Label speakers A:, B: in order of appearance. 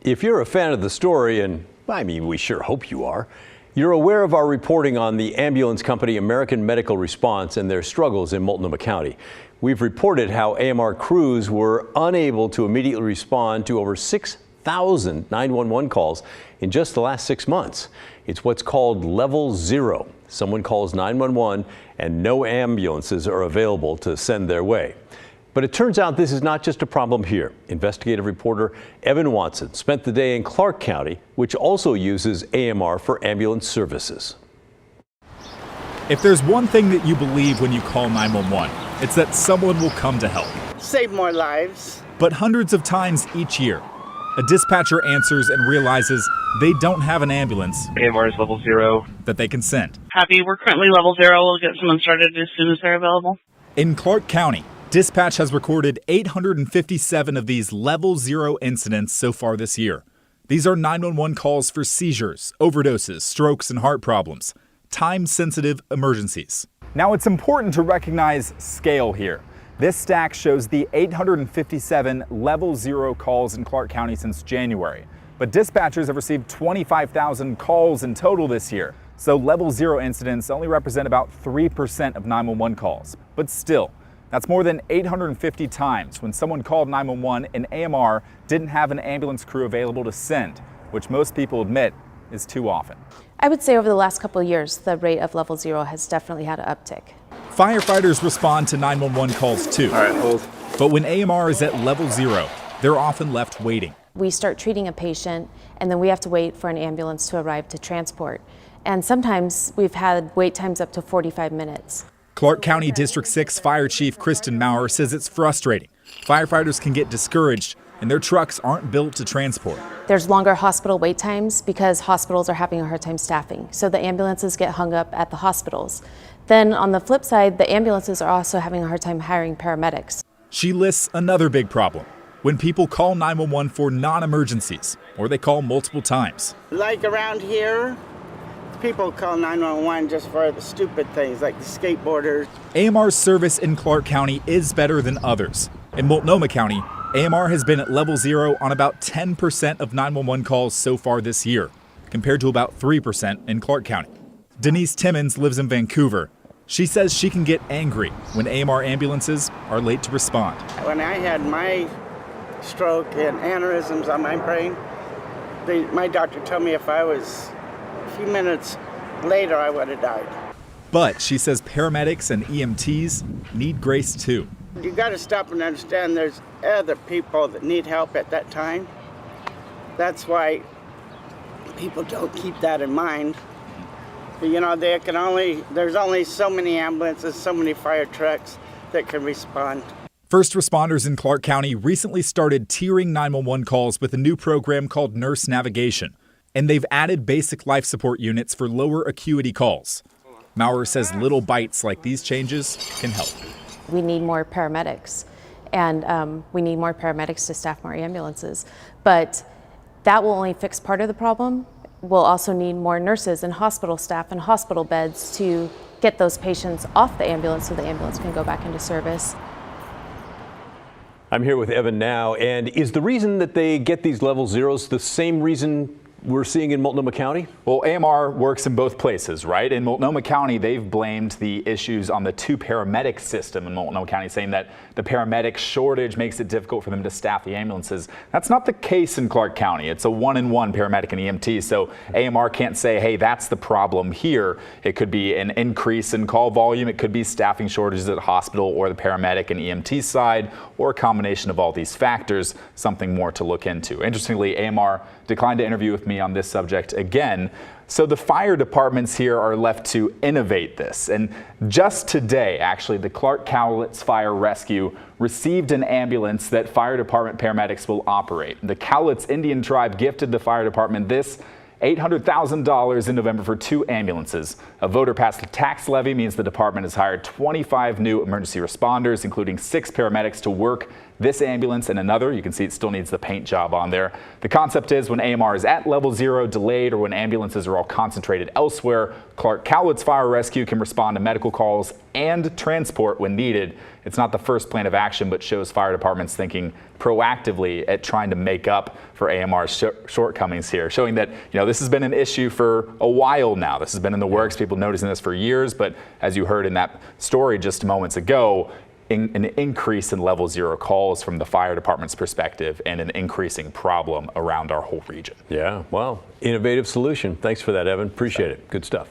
A: If you're a fan of the story, and I mean, we sure hope you are, you're aware of our reporting on the ambulance company American Medical Response and their struggles in Multnomah County. We've reported how AMR crews were unable to immediately respond to over 6,000 911 calls in just the last 6 months. It's what's called level 0. Someone calls 911 and no ambulances are available to send their way. But it turns out this is not just a problem here. Investigative reporter Evan Watson spent the day in Clark County, which also uses AMR for ambulance services.
B: If there's one thing that you believe when you call 911, it's that someone will come to help.
C: Save more lives.
B: But hundreds of times each year, a dispatcher answers and realizes they don't have an ambulance.
D: AMR is level 0.
B: That they can send.
E: Happy, we're currently level 0. We'll get someone started as soon as they're available.
B: In Clark County, dispatch has recorded 857 of these level 0 incidents so far this year. These are 911 calls for seizures, overdoses, strokes, and heart problems. Time-sensitive emergencies. Now, it's important to recognize scale here. This stack shows the 857 level 0 calls in Clark County since January. But dispatchers have received 25,000 calls in total this year. So level 0 incidents only represent about 3% of 911 calls. But still, that's more than 850 times when someone called 911 and AMR didn't have an ambulance crew available to send, which most people admit is too often.
F: I would say over the last couple of years, the rate of level 0 has definitely had an uptick.
B: Firefighters respond to 911 calls too.
D: All right, hold.
B: But when AMR is at level 0, they're often left waiting.
F: We start treating a patient and then we have to wait for an ambulance to arrive to transport. And sometimes we've had wait times up to 45 minutes.
B: Clark County District 6 Fire Chief Kristen Maurer says it's frustrating. Firefighters can get discouraged and their trucks aren't built to transport.
F: There's longer hospital wait times because hospitals are having a hard time staffing. So the ambulances get hung up at the hospitals. Then on the flip side, the ambulances are also having a hard time hiring paramedics.
B: She lists another big problem. When people call 911 for non-emergencies, or they call multiple times.
C: Like around here, people call 911 just for the stupid things like the skateboarders.
B: AMR's service in Clark County is better than others. In Multnomah County, AMR has been at level 0 on about 10% of 911 calls so far this year, compared to about 3% in Clark County. Denise Timmons lives in Vancouver. She says she can get angry when AMR ambulances are late to respond.
C: When I had my stroke and aneurysms on my brain, my doctor told me if I was a few minutes later, I would have died.
B: But she says paramedics and EMTs need grace too.
C: You got to stop and understand there's other people that need help at that time. That's why people don't keep that in mind. You know, there's only so many ambulances, so many fire trucks that can respond.
B: First responders in Clark County recently started tiering 911 calls with a new program called Nurse Navigation, and they've added basic life support units for lower acuity calls. Maurer says little bites like these changes can help.
F: We need more paramedics, and we need more paramedics to staff more ambulances. But that will only fix part of the problem. We'll also need more nurses and hospital staff and hospital beds to get those patients off the ambulance so the ambulance can go back into service.
A: I'm here with Evan now, and is the reason that they get these level 0s the same reason we're seeing in Multnomah County?
G: Well, AMR works in both places, right? In Multnomah County, they've blamed the issues on the 2 paramedic system in Multnomah County, saying that the paramedic shortage makes it difficult for them to staff the ambulances. That's not the case in Clark County. It's a 1-in-1 paramedic and EMT, so AMR can't say, hey, that's the problem here. It could be an increase in call volume. It could be staffing shortages at the hospital or the paramedic and EMT side, or a combination of all these factors, something more to look into. Interestingly, AMR declined to interview with me on this subject again. So the fire departments here are left to innovate this. And just today, actually, the Clark Cowlitz Fire Rescue received an ambulance that fire department paramedics will operate. The Cowlitz Indian tribe gifted the fire department this $800,000 in November for 2 ambulances. A voter passed a tax levy means the department has hired 25 new emergency responders, including 6 paramedics to work this ambulance and another. You can see it still needs the paint job on there. The concept is when AMR is at level 0 delayed, or when ambulances are all concentrated elsewhere, Clark Cowlitz Fire Rescue can respond to medical calls and transport when needed. It's not the first plan of action, but shows fire departments thinking proactively at trying to make up for AMR's shortcomings here, showing that, this has been an issue for a while now. This has been in the works, people noticing this for years, but as you heard in that story just moments ago, an increase in level 0 calls from the fire department's perspective, and an increasing problem around our whole region.
A: Yeah, well, innovative solution. Thanks for that, Evan. Appreciate it. Good stuff.